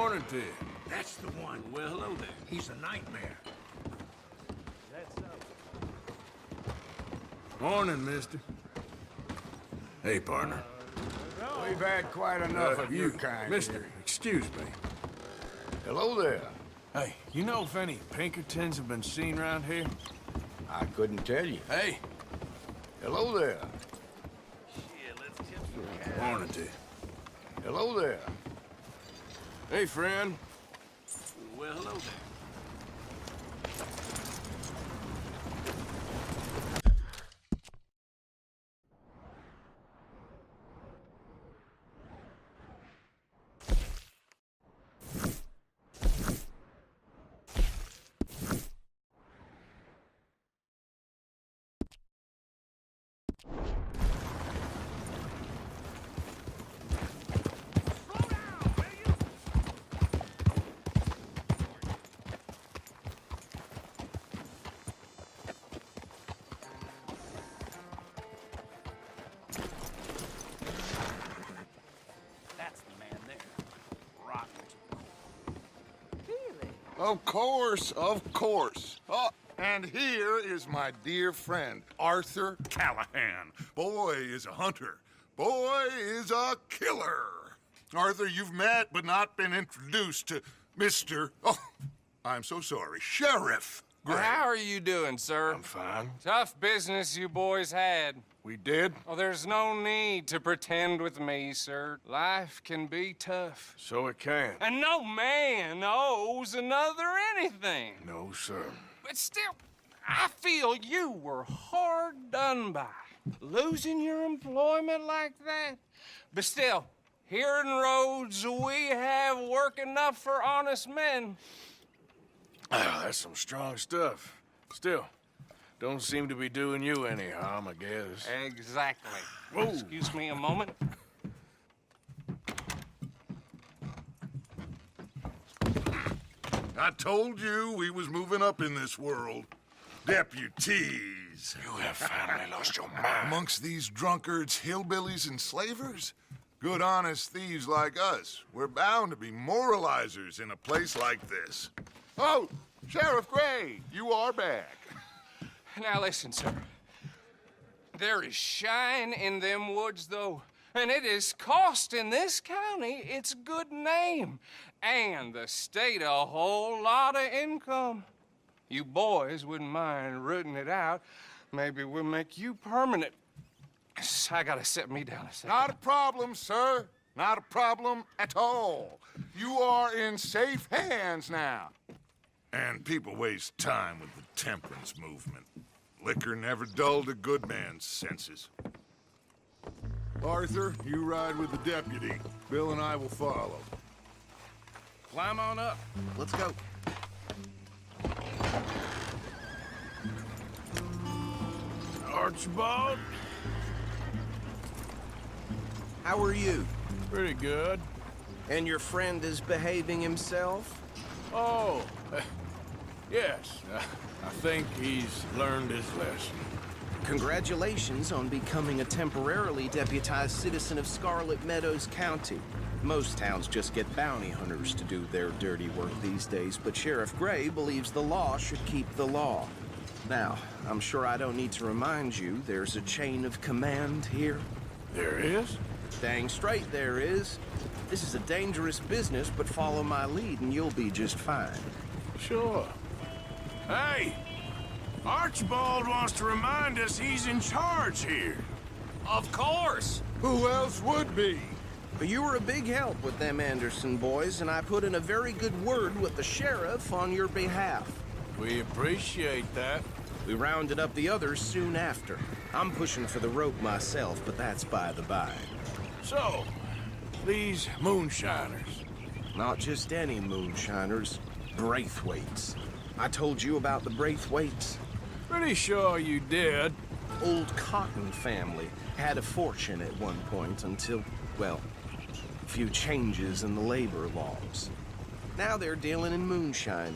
Morning to you. That's the one. Well, hello there. He's a nightmare. That's so. Morning, mister. Hey, partner. We've had quite enough of your kind. Mister, here. excuse me. Hello there. Hey, you know if any Pinkertons have been seen around here? I couldn't tell you. Hey. Hello there. Shit, let's tip some cat. Morning to you. Hello there. Hey, friend. Well, hello there. That's the man there. Rotten. Of course, of course. Oh, and here is my dear friend, Arthur Callahan. Boy is a hunter. Boy is a killer. Arthur, you've met but not been introduced to Mr. Oh, I'm so sorry, Sheriff Gray. How are you doing, sir? I'm fine. Tough business you boys had. We did? Oh, there's no need to pretend with me, sir. Life can be tough. So it can. And no man owes another anything. No, sir. But still, I feel you were hard done by. Losing your employment like that. But still, here in Rhodes, we have work enough for honest men. Ah, that's some strong stuff. Still, don't seem to be doing you any harm, I guess. Exactly. Whoa. Excuse me a moment. I told you we was moving up in this world. Deputies. You have finally lost your mind. Amongst these drunkards, hillbillies, and slavers? Good honest thieves like us. We're bound to be moralizers in a place like this. Oh, Sheriff Gray, you are back. Now listen, sir. There is shine in them woods, though, and it is costing this county its good name and the state a whole lot of income. You boys wouldn't mind rooting it out. Maybe we'll make you permanent. I gotta set me down a second. Not a problem, sir. Not a problem at all. You are in safe hands now. And people waste time with the temperance movement. Liquor never dulled a good man's senses. Arthur, you ride with the deputy. Bill and I will follow. Climb on up. Let's go. Archibald? How are you? Pretty good. And your friend is behaving himself? Oh, yes. I think he's learned his lesson. Congratulations on becoming a temporarily deputized citizen of Scarlet Meadows County. Most towns just get bounty hunters to do their dirty work these days, but Sheriff Gray believes the law should keep the law. Now, I'm sure I don't need to remind you there's a chain of command here. There is? Dang straight there is. This is a dangerous business, but follow my lead and you'll be just fine. Sure. Hey! Archibald wants to remind us he's in charge here. Of course. Who else would be? But you were a big help with them Anderson boys, and I put in a very good word with the sheriff on your behalf. We appreciate that. We rounded up the others soon after. I'm pushing for the rope myself, but that's by the by. So, these moonshiners. Not just any moonshiners, Braithwaites. I told you about the Braithwaites. Pretty sure you did. Old Cotton family had a fortune at one point until, well, a few changes in the labor laws. Now they're dealing in moonshine.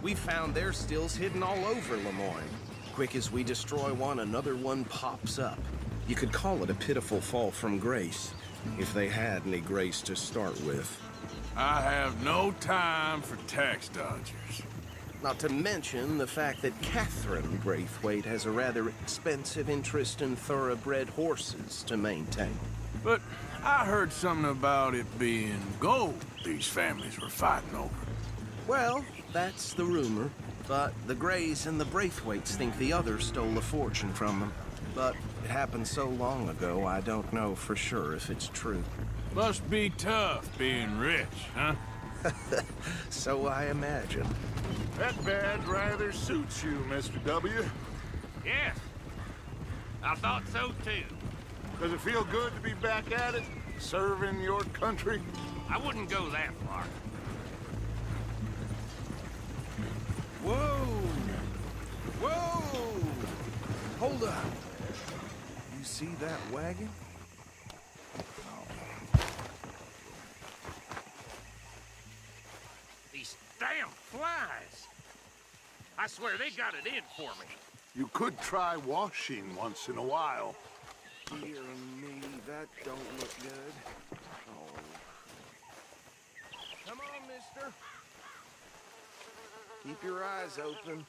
We found their stills hidden all over Lemoyne. Quick as we destroy one, another one pops up. You could call it a pitiful fall from grace, if they had any grace to start with. I have no time for tax dodgers. Not to mention the fact that Catherine Braithwaite has a rather expensive interest in thoroughbred horses to maintain. But I heard something about it being gold these families were fighting over. Well, that's the rumor. But the Grays and the Braithwaites think the others stole a fortune from them. But it happened so long ago, I don't know for sure if it's true. Must be tough being rich, huh? So I imagine. That badge rather suits you, Mr. W. Yes. I thought so too. Does it feel good to be back at it, serving your country? I wouldn't go that far. Whoa! Whoa! Hold up. You see that wagon? These damn flies. I swear they got it in for me. You could try washing once in a while. Dear me, that don't look good. Oh. Come on, mister. Keep your eyes open.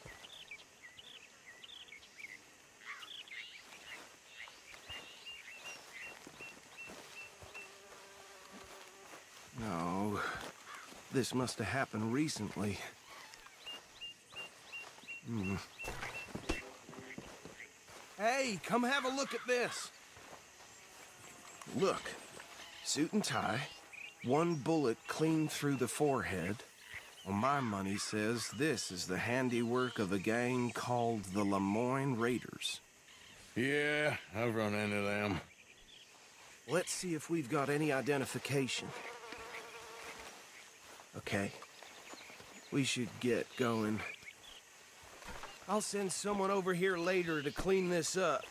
No. This must have happened recently. Hey, come have a look at this. Look. Suit and tie. One bullet clean through the forehead. Well, my money says this is the handiwork of a gang called the Lemoyne Raiders. Yeah, I've run into them. Let's see if we've got any identification. Okay. We should get going. I'll send someone over here later to clean this up.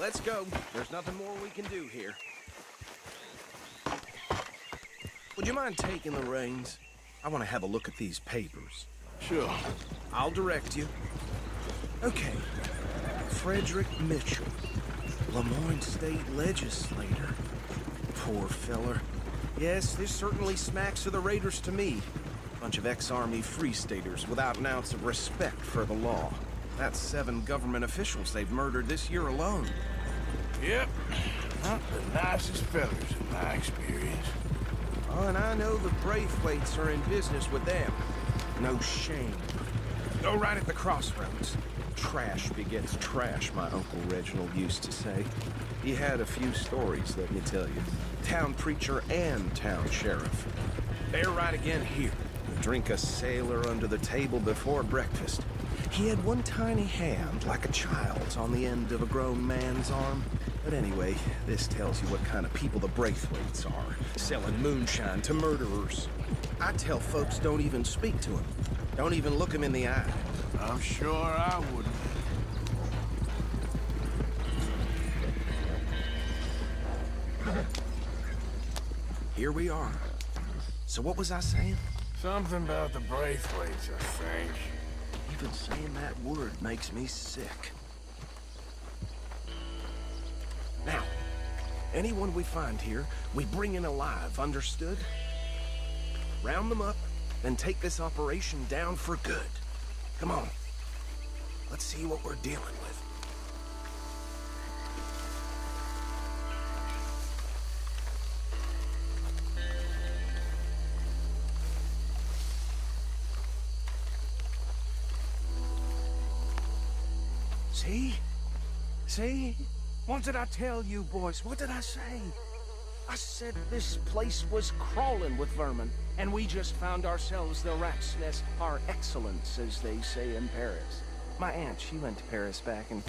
Let's go. There's nothing more we can do here. Would you mind taking the reins? I want to have a look at these papers. Sure. I'll direct you. Okay. Frederick Mitchell, Lemoyne State Legislator. Poor feller. Yes, this certainly smacks of the Raiders to me. Bunch of ex-Army Free Staters without an ounce of respect for the law. That's 7 government officials they've murdered this year alone. Yep. Not the nicest fellas in my experience. Oh, and I know the Braithwaites are in business with them. No shame. Go right at the crossroads. Trash begets trash, my Uncle Reginald used to say. He had a few stories, let me tell you. Town preacher and town sheriff. They're right again here. Drink a sailor under the table before breakfast. He had one tiny hand, like a child's, on the end of a grown man's arm. But anyway, this tells you what kind of people the Braithwaites are, selling moonshine to murderers. I tell folks don't even speak to him. Don't even look him in the eye. I'm sure I wouldn't. Here we are. So what was I saying? Something about the Braithwaites, I think. Even saying that word makes me sick. Now, anyone we find here, we bring in alive, understood? Round them up, then take this operation down for good. Come on. Let's see what we're dealing with. See? See? What did I tell you, boys? What did I say? I said this place was crawling with vermin, and we just found ourselves the rat's nest par excellence, as they say in Paris. My aunt, she went to Paris back in...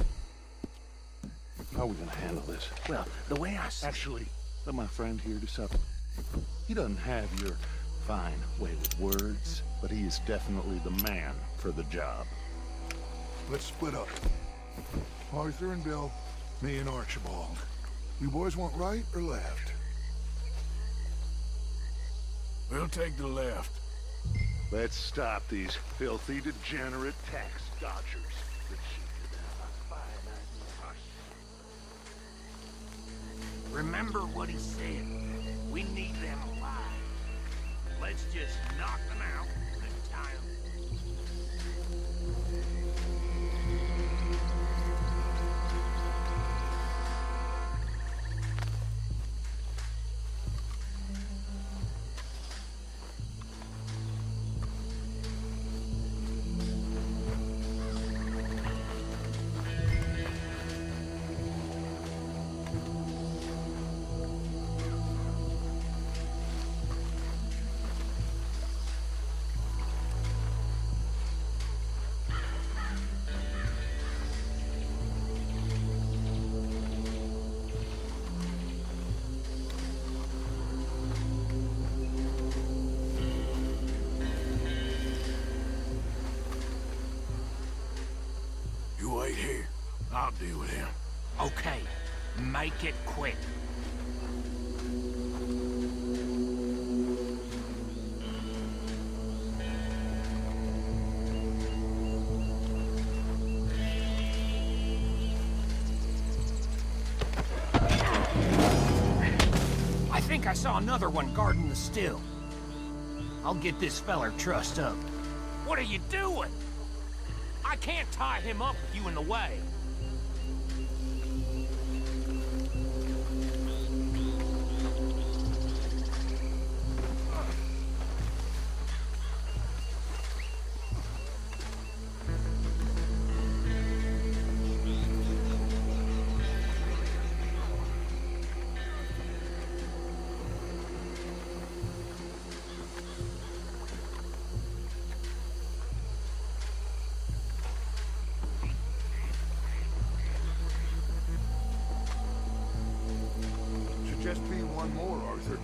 How are we gonna handle this? Well, the way I said... Actually, let my friend here do something. He doesn't have your fine way with words, but he is definitely the man for the job. Let's split up. Arthur and Bill, me and Archibald. You boys want right or left? We'll take the left. Let's stop these filthy, degenerate tax dodgers. Let's shake it down a fine idea. Remember what he said. We need them alive. Let's just knock them out and tie them. You wait here. I'll deal with him. Okay, make it quick. I think I saw another one guarding the still. I'll get this feller trussed up. What are you doing? I can't tie him up with you in the way. Should just be one more, Arthur.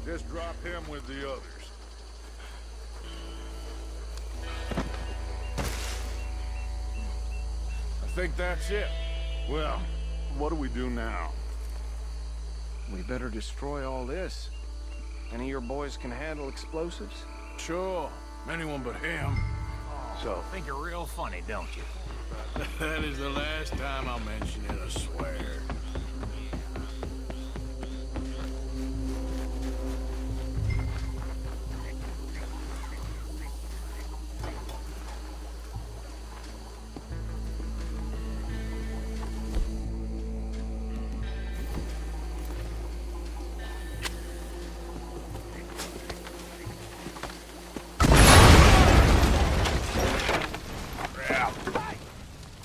Just drop him with the others. I think that's it. Well, what do we do now? We better destroy all this. Any of your boys can handle explosives? Sure. Anyone but him. So, Think you're real funny, don't you? That is the last time I'll mention it, I swear.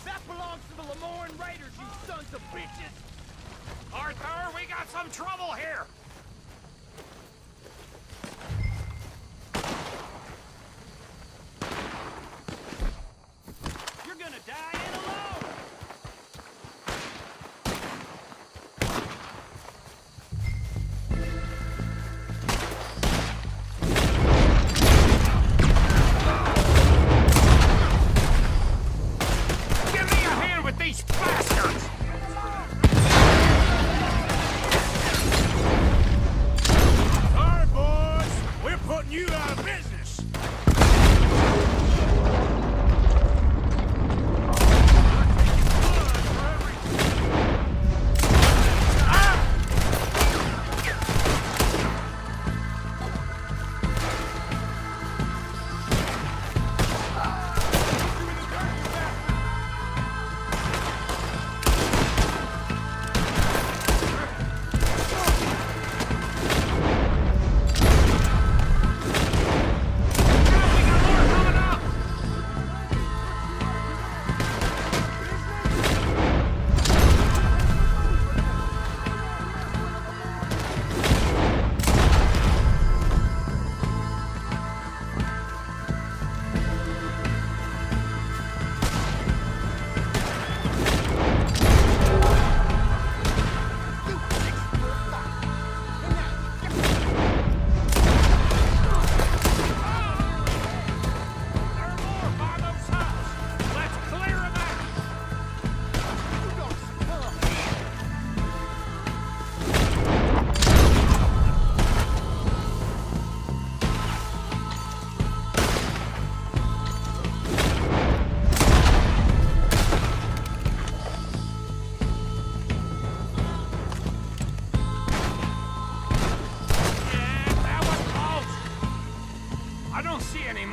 That belongs to the Lemoyne Raiders, you sons of bitches!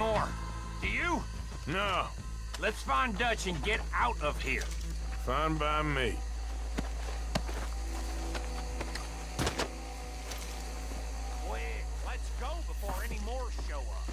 anymore. Do you? No, Let's find Dutch and get out of here. fine by me. Quick, let's go before any more show up.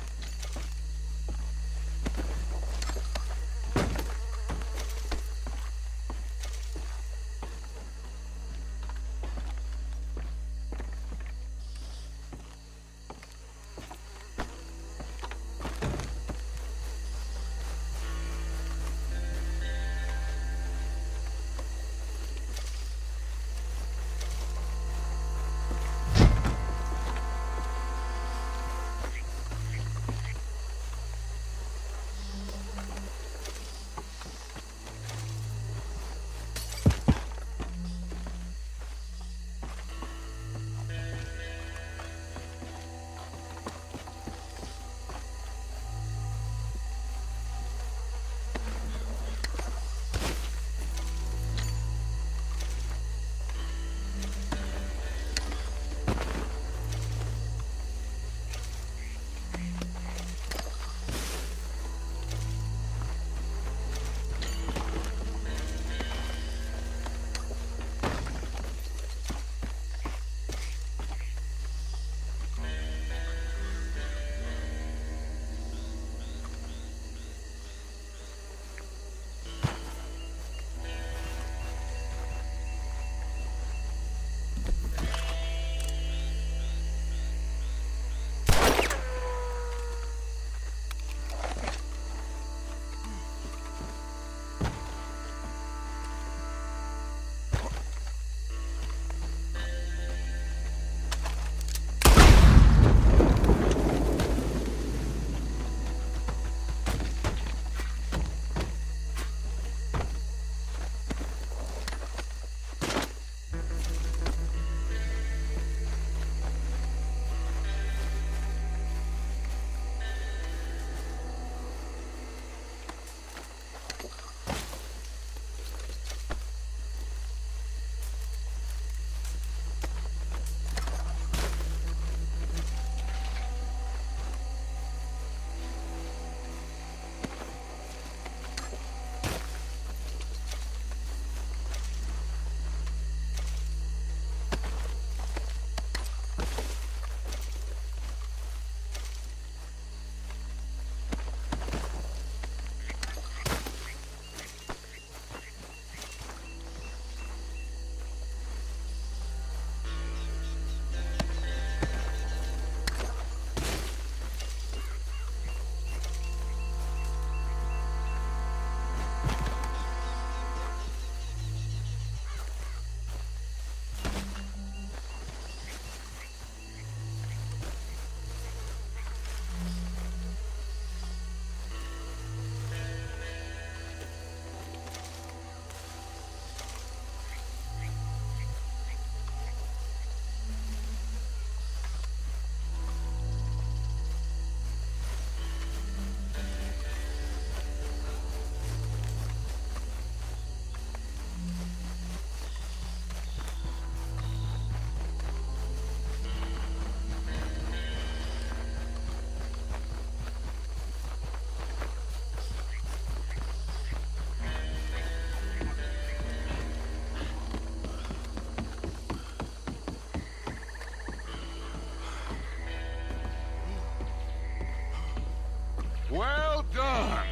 Well done.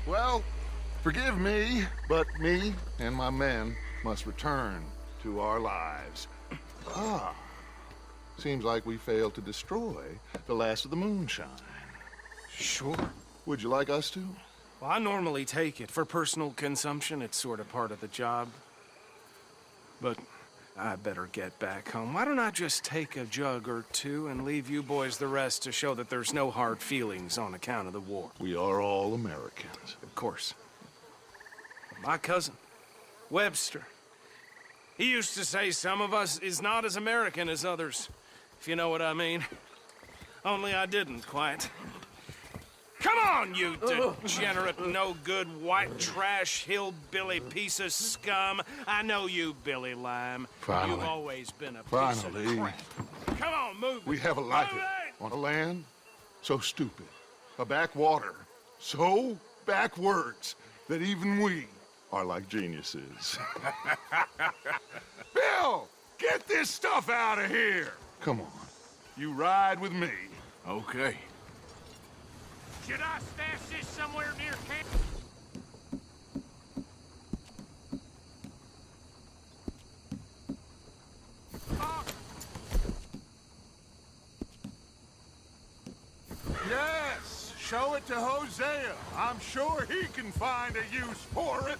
Well, forgive me, but me and my men must return to our lives. Ah, seems like we failed to destroy the last of the moonshine. Sure. Would you like us to? Well, I normally take it. For personal consumption, it's sort of part of the job. But I better get back home. Why don't I just take a jug or two and leave you boys the rest to show that there's no hard feelings on account of the war? We are all Americans. Of course. My cousin, Webster, he used to say some of us is not as American as others, if you know what I mean. Only I didn't quite. Come on, you degenerate, no-good, white trash, hillbilly piece of scum. I know you, Billy Lime. Finally. You've always been a piece Finally. of crap. Come on, move it. We have a life Move it! on the land so stupid, a backwater so backwards that even we are like geniuses. Bill, get this stuff out of here! Come on, you ride with me. Okay. Should I stash this somewhere near camp? Yes, show it to Hosea. I'm sure he can find a use for it.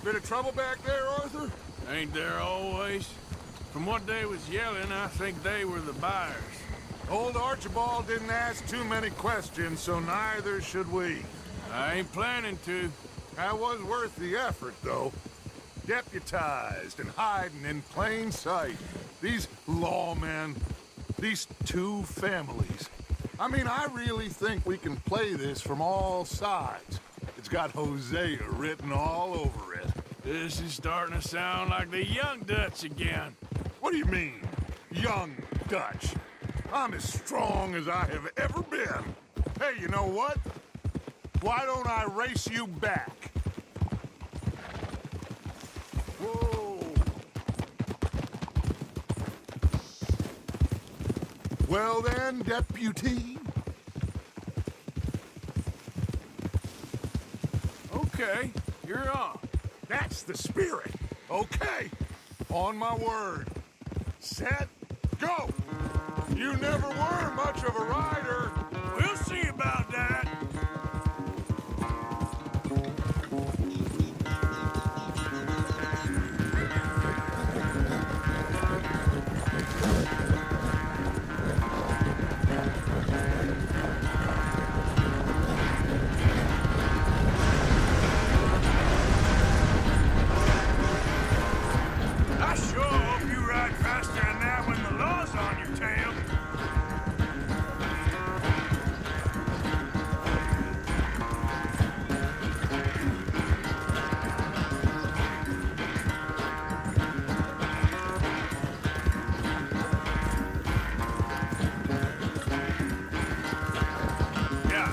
Bit of trouble back there, Arthur? Ain't there always? From what they was yelling, I think they were the buyers. Old Archibald didn't ask too many questions, so neither should we. I ain't planning to. That was worth the effort, though. Deputized and hiding in plain sight. These lawmen, these two families. I mean, I really think we can play this from all sides. It's got Hosea written all over it. This is starting to sound like the Young Dutch again. What do you mean, young Dutch? I'm as strong as I have ever been. Hey, you know what? Why don't I race you back? Whoa. Well then, deputy. Okay, you're on. That's the spirit. Okay. On my word. Set, go. You never were much of a rider. We'll see about that. I sure hope you ride faster than that when the law's on your tail. Yeah.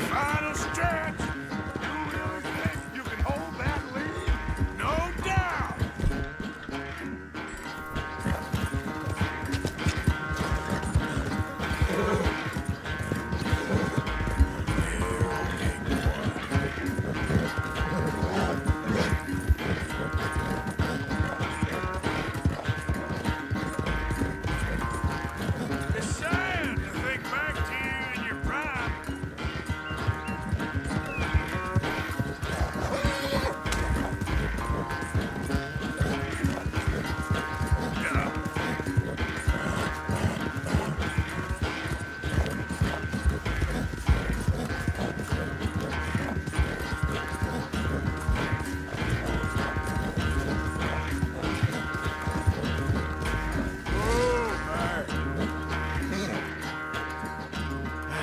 Final stretch. You really think you can hold that lead? No doubt. It's sad to think back to you in your prime.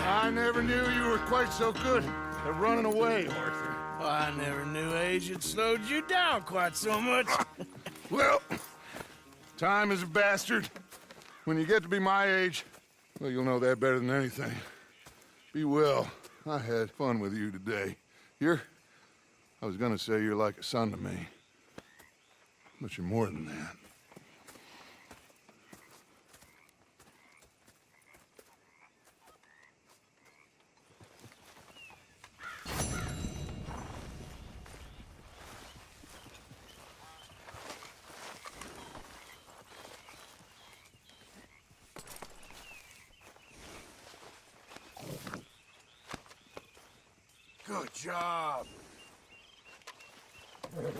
I never knew you were quite so good at running away, Arthur. Well, I never knew age had slowed you down quite so much. Well, time is a bastard. When you get to be my age, well, you'll know that better than anything. Be well. I had fun with you today. I was gonna say you're like a son to me. But you're more than that. Good job. Here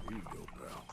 you go, pal.